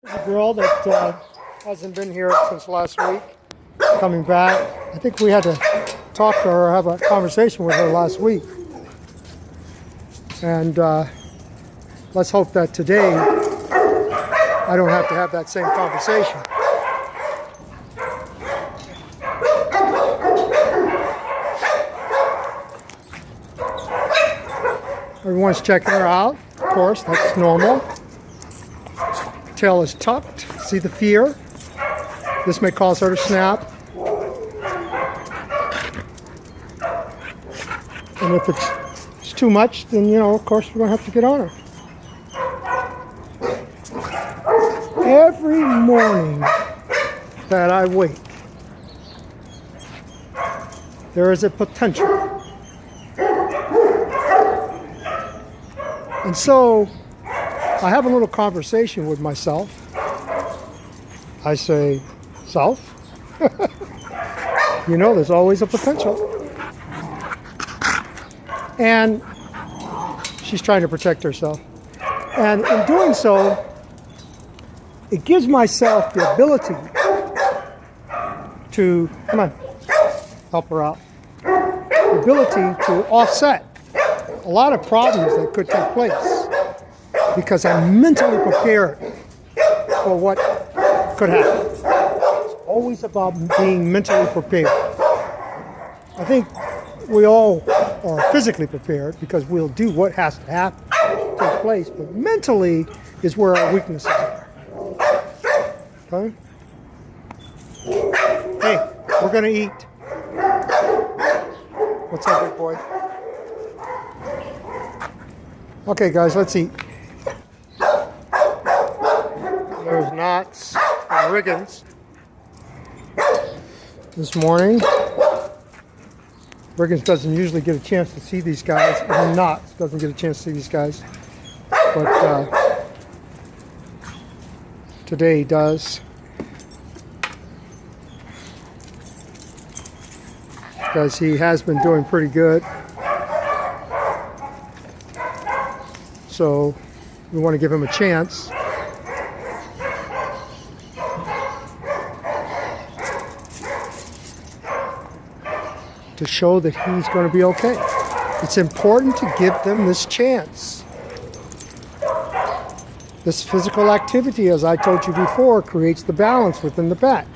A girl that hasn't been here since last week, coming back. I think we had to talk to her, have a conversation with her last week. And let's hope that today I don't have to have that same conversation. Everyone's checking her out, of course, that's normal. Tail is tucked. See the fear? This may cause her to snap. And if it's too much, then, you know, of course, we're going to have to get on her. Every morning that I wake, there is a potential. And so I have a little conversation with myself. I say, self, you know, there's always a potential. And she's trying to protect herself. And in doing so, it gives myself the ability to, come on, help her out, the ability to offset a lot of problems that could take place because I'm mentally prepared for what could happen. It's always about being mentally prepared. I think we all are physically prepared because we'll do what has to happen, take place, but mentally is where our weaknesses are. Okay? Hey, we're gonna eat. What's up, big boy? Okay, guys, let's eat. There's Knots and Riggins this morning. Riggins doesn't usually get a chance to see these guys, and Knots doesn't get a chance to see these guys, but today he does. Because he has been doing pretty good. So we want to give him a chance. To show that he's going to be okay. It's important to give them this chance. This physical activity, as I told you before, creates the balance within the pack.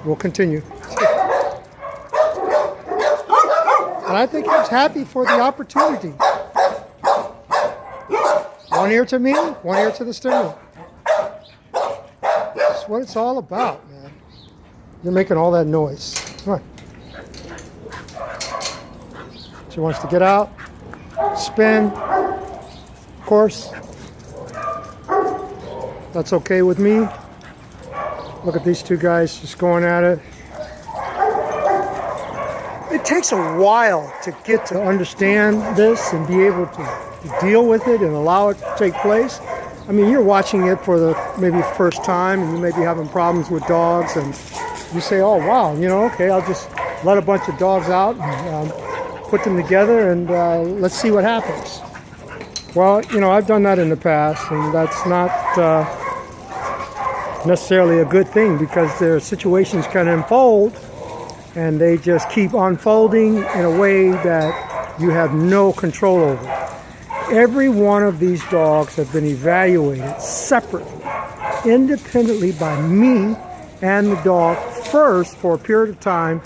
We'll continue. And I think he's happy for the opportunity. One ear to me, one ear to the steering. That's what it's all about, man. You're making all that noise. Come on. She wants to get out, spin. Of course, that's okay with me. Look at these two guys just going at it. It takes a while to get to understand this and be able to deal with it and allow it to take place. I mean, you're watching it for the maybe first time and you may be having problems with dogs and you say, oh, wow, you know, okay, I'll just let a bunch of dogs out and put them together and let's see what happens. Well, you know, I've done that in the past and that's not necessarily a good thing because their situations can unfold and they just keep unfolding in a way that you have no control over. Every one of these dogs have been evaluated separately, independently by me and the dog first for a period of time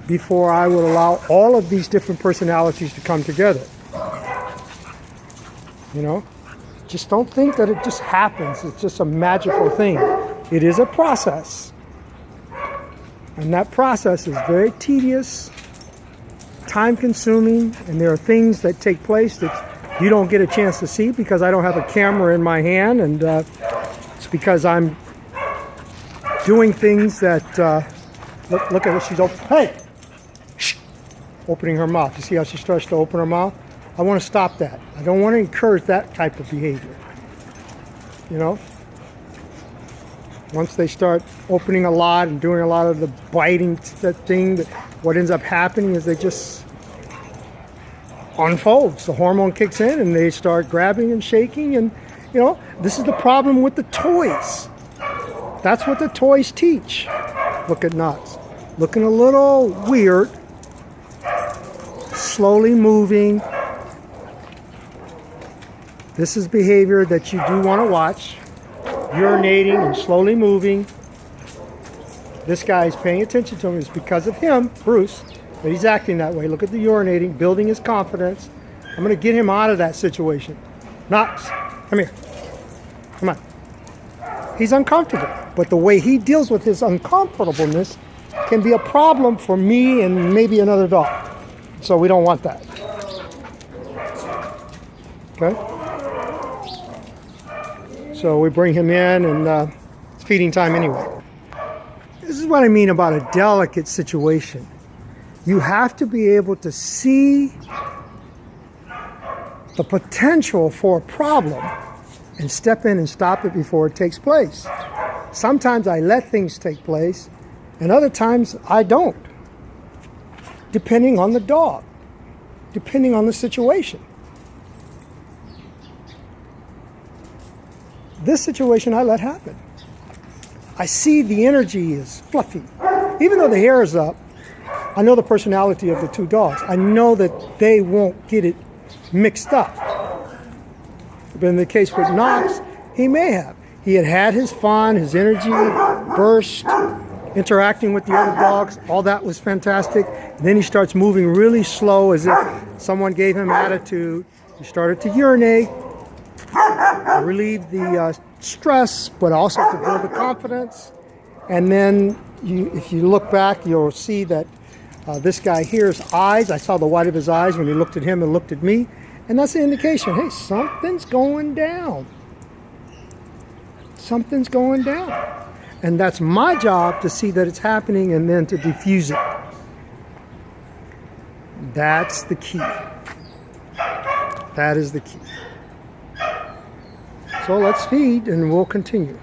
before I would allow all of these different personalities to come together. You know, just don't think that it just happens. It's just a magical thing. It is a process. And that process is very tedious, time-consuming, and there are things that take place that you don't get a chance to see because I don't have a camera in my hand, and it's because I'm doing things that, look at her, she's open, hey! Shh. Opening her mouth. You see how she starts to open her mouth? I want to stop that. I don't want to encourage that type of behavior. You know? Once they start opening a lot and doing a lot of the biting thing, what ends up happening is they just unfolds. The hormone kicks in and they start grabbing and shaking, and this is the problem with the toys. That's what the toys teach. Look at Knox. Looking a little weird. Slowly moving. This is behavior that you do want to watch. Urinating and slowly moving. This guy is paying attention to him. It's because of him, Bruce, that he's acting that way. Look at the urinating, building his confidence. I'm going to get him out of that situation. Knox, come here. Come on. He's uncomfortable, but the way he deals with his uncomfortableness can be a problem for me and maybe another dog. So we don't want that. Okay? So we bring him in, and it's feeding time anyway. This is what I mean about a delicate situation. You have to be able to see the potential for a problem and step in and stop it before it takes place. Sometimes I let things take place, and other times I don't, depending on the dog, depending on the situation. This situation I let happen. I see the energy is fluffy. Even though the hair is up, I know the personality of the two dogs. I know that they won't get it mixed up. But in the case with Knox, he may have. He had his fun, his energy burst, interacting with the other dogs. All that was fantastic. And then he starts moving really slow as if someone gave him attitude. He started to urinate, relieve the stress, but also to build the confidence. And then if you look back, you'll see that this guy here's eyes. I saw the white of his eyes when he looked at him and looked at me. And that's an indication, hey, something's going down. Something's going down. And that's my job to see that it's happening and then to diffuse it. That's the key. That is the key. So let's feed and we'll continue.